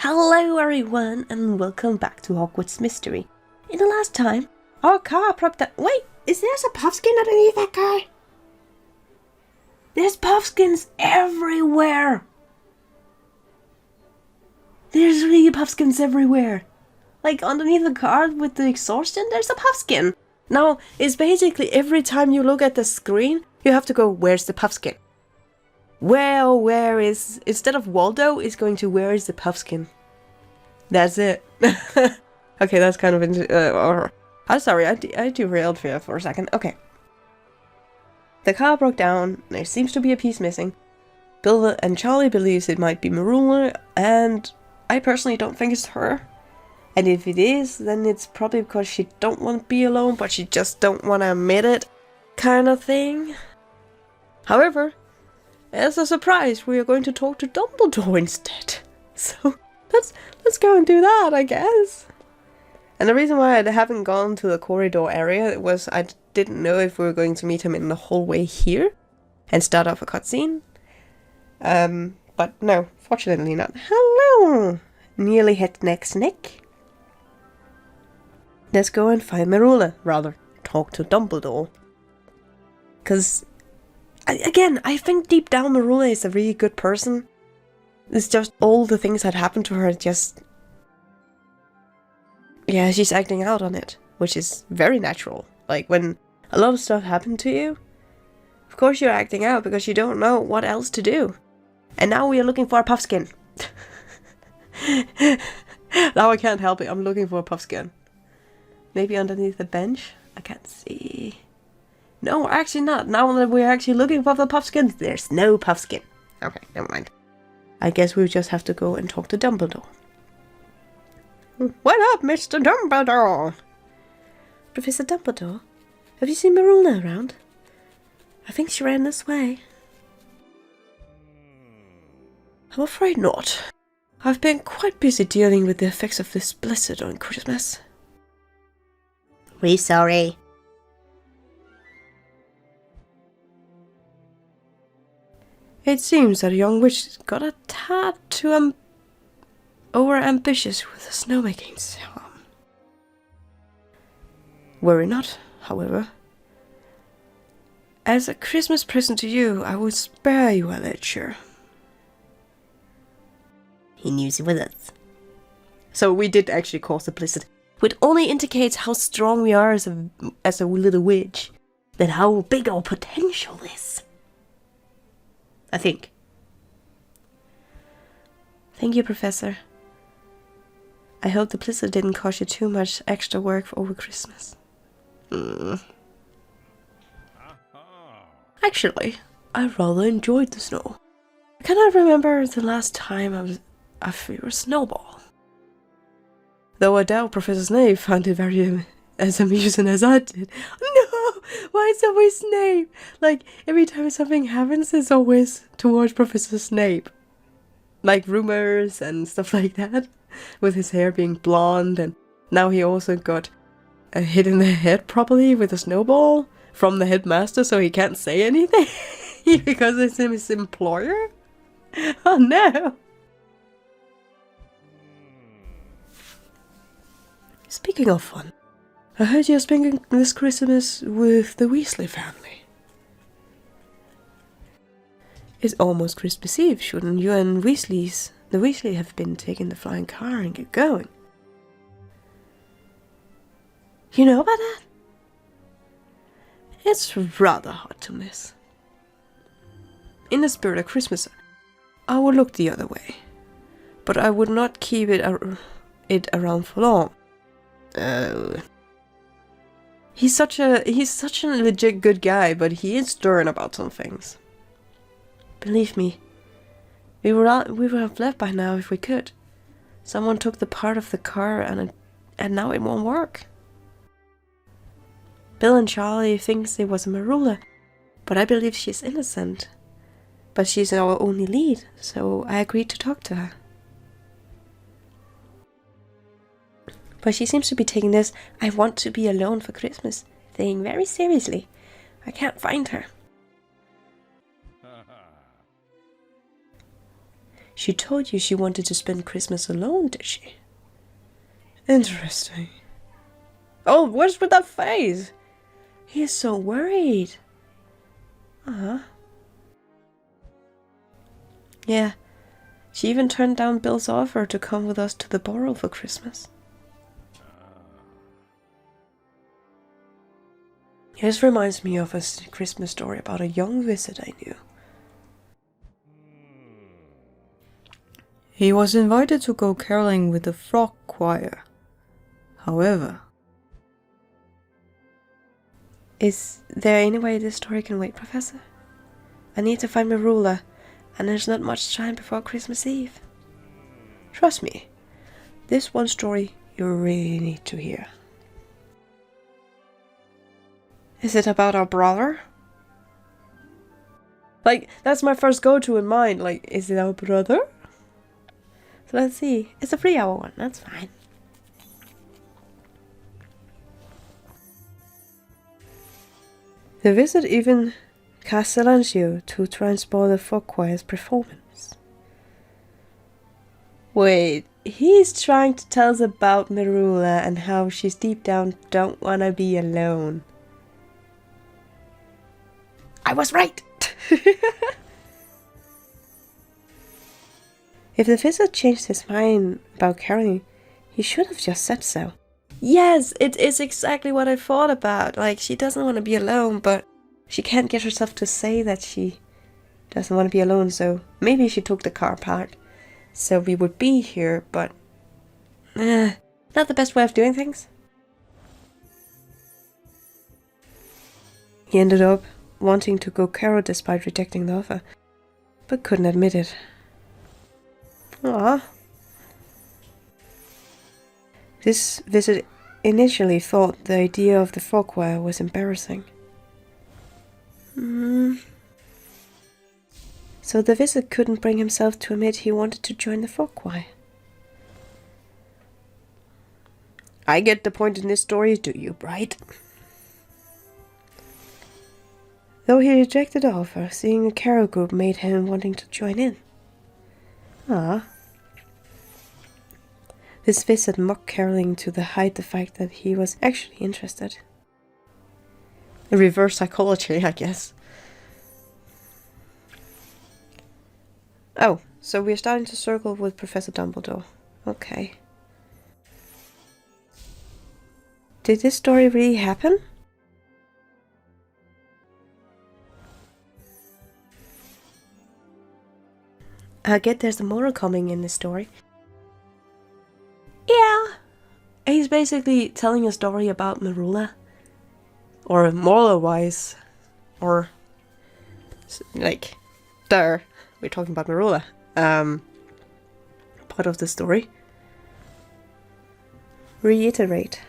Hello everyone and welcome back to Hogwarts Mystery. In the last time, our car propped up— Wait, is there a puffskin underneath that car? There's puffskins everywhere! There's really puffskins everywhere! Like underneath the car with the exhaust in, there's a puffskin! Now, it's basically every time you look at the screen, you have to go, where's the puffskin? Well, where is... Instead of Waldo, it's going to where is the puffskin? That's it. Okay, that's kind of... I'm sorry, I derailed here for a second. Okay. The car broke down. There seems to be a piece missing. Bill and Charlie believes it might be Merula, and I personally don't think it's her. And if it is, then it's probably because she don't want to be alone, but she just don't want to admit it, kind of thing. However, as a surprise, we are going to talk to Dumbledore instead. So let's go and do that, I guess. And the reason why I haven't gone to the corridor area was I didn't know if we were going to meet him in the hallway here and start off a cutscene. But no, fortunately not. Hello! Nearly hit next Nick. Let's go and find Merula, rather. Talk to Dumbledore. Because, again, I think deep down Merula is a really good person. It's just all the things that happened to her just... Yeah, she's acting out on it, which is very natural. Like, when a lot of stuff happened to you, of course you're acting out because you don't know what else to do. And now we are looking for a puffskin. Now I can't help it, I'm looking for a puffskin. Maybe underneath the bench? I can't see. No, actually not. Now that we're actually looking for the puffskins, there's no puffskin. Okay, never mind. I guess we'll just have to go and talk to Dumbledore. What up, Mr. Dumbledore? Professor Dumbledore, have you seen Merula around? I think she ran this way. I'm afraid not. I've been quite busy dealing with the effects of this blizzard on Christmas. We're sorry. It seems that a young witch got a tad too over-ambitious with the snowmaking charm. Worry not, however. As a Christmas present to you, I will spare you a lecture. He knew he with us. So we did actually cause the blizzard, which only indicates how strong we are as a little witch, and how big our potential is. I think. Thank you, Professor. I hope the blizzard didn't cause you too much extra work over Christmas. Actually, I rather enjoyed the snow. I cannot remember the last time I threw a snowball. Though I doubt Professor Snape found it very as amusing as I did. No! Why is it always Snape? Like, every time something happens, it's always towards Professor Snape. Like rumors and stuff like that. With his hair being blonde, and now he also got hit in the head probably with a snowball from the headmaster, so he can't say anything because it's his employer. Oh no! Speaking of fun, I heard you're spending this Christmas with the Weasley family. It's almost Christmas Eve, shouldn't you and the Weasley have been taking the flying car and get going? You know about that? It's rather hard to miss. In the spirit of Christmas, I would look the other way, but I would not keep it around for long. Oh. He's such a legit good guy, but he is stern about some things. Believe me, we would have left by now if we could. Someone took the part of the car and now it won't work. Bill and Charlie thinks it was a Merula, but I believe she's innocent. But she's our only lead, so I agreed to talk to her. But she seems to be taking this "I want to be alone for Christmas" thing very seriously. I can't find her. She told you she wanted to spend Christmas alone, did she? Interesting. Oh, what's with that face? He is so worried. Yeah, she even turned down Bill's offer to come with us to the borough for Christmas. This reminds me of a Christmas story about a young wizard I knew. He was invited to go caroling with the frog choir. However... Is there any way this story can wait, Professor? I need to find Merula, and there's not much time before Christmas Eve. Trust me, this one story you really need to hear. Is it about our brother? Like, that's my first go-to in mind. Like, is it our brother? So let's see. It's a 3-hour one, that's fine. The wizard even cast Silencio to try and spoil the frog choir's performance. Wait, he's trying to tell us about Merula and how she's deep down don't wanna be alone. I was right! If the wizard changed his mind about caroling, he should have just said so. Yes, it is exactly what I thought about. Like, she doesn't want to be alone, but she can't get herself to say that she doesn't want to be alone, so maybe she took the car apart. So we would be here, but... not the best way of doing things. He ended up wanting to go carol despite rejecting the offer, but couldn't admit it. Aww. This visit initially thought the idea of the frog choir was embarrassing. So the wizard couldn't bring himself to admit he wanted to join the frog choir. I get the point in this story, do you, right? Though he rejected the offer, seeing a carol group made him wanting to join in. This wizard mocked caroling to hide the fact that he was actually interested. A reverse psychology, I guess. Oh, so we're starting to circle with Professor Dumbledore. Okay. Did this story really happen? I get there's a moral coming in this story. Yeah. He's basically telling a story about Merula. Or moral-wise. Or... like... there. We're talking about Merula. Part of the story. Reiterate.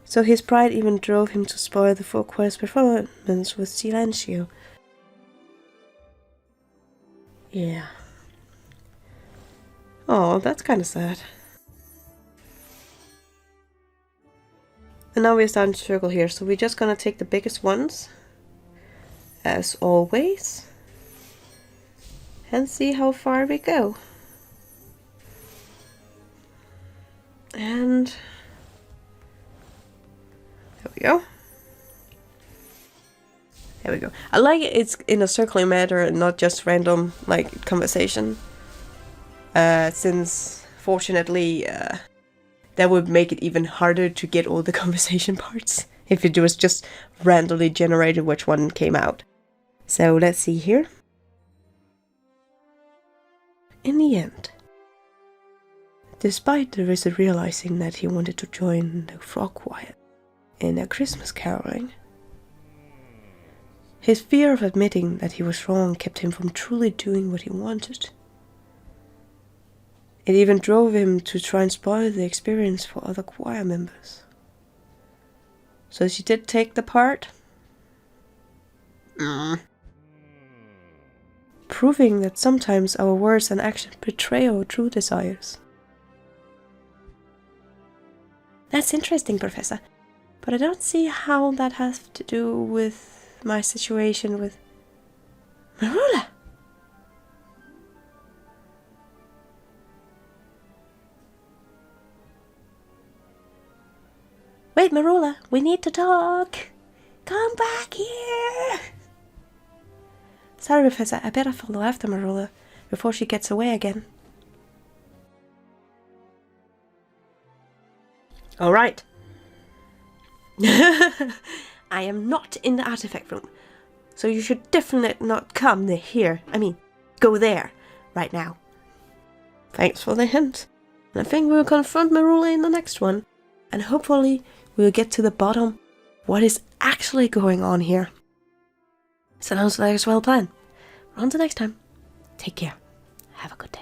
So his pride even drove him to spoil the frog choir's performance with Silencio. Yeah. Oh, that's kind of sad. And now we're starting to circle here, so we're just gonna take the biggest ones, as always, and see how far we go. And there we go. There we go. I like it, it's in a circling manner and not just random, like, conversation. Since, fortunately, that would make it even harder to get all the conversation parts if it was just randomly generated which one came out. So let's see here. In the end, despite the wizard realizing that he wanted to join the frog choir in their Christmas caroling, his fear of admitting that he was wrong kept him from truly doing what he wanted. It even drove him to try and spoil the experience for other choir members. So she did take the part. Proving that sometimes our words and actions betray our true desires. That's interesting, Professor. But I don't see how that has to do with my situation with Merula. Wait, Merula, we need to talk. Come back here. Sorry, Professor, I better follow after Merula before she gets away again. Alright. I am not in the artifact room, so you should definitely not come here. I mean, go there right now. Thanks for the hint. And I think we'll confront Merula in the next one. And hopefully we'll get to the bottom what is actually going on here. Sounds like a swell plan. Until next time, take care. Have a good day.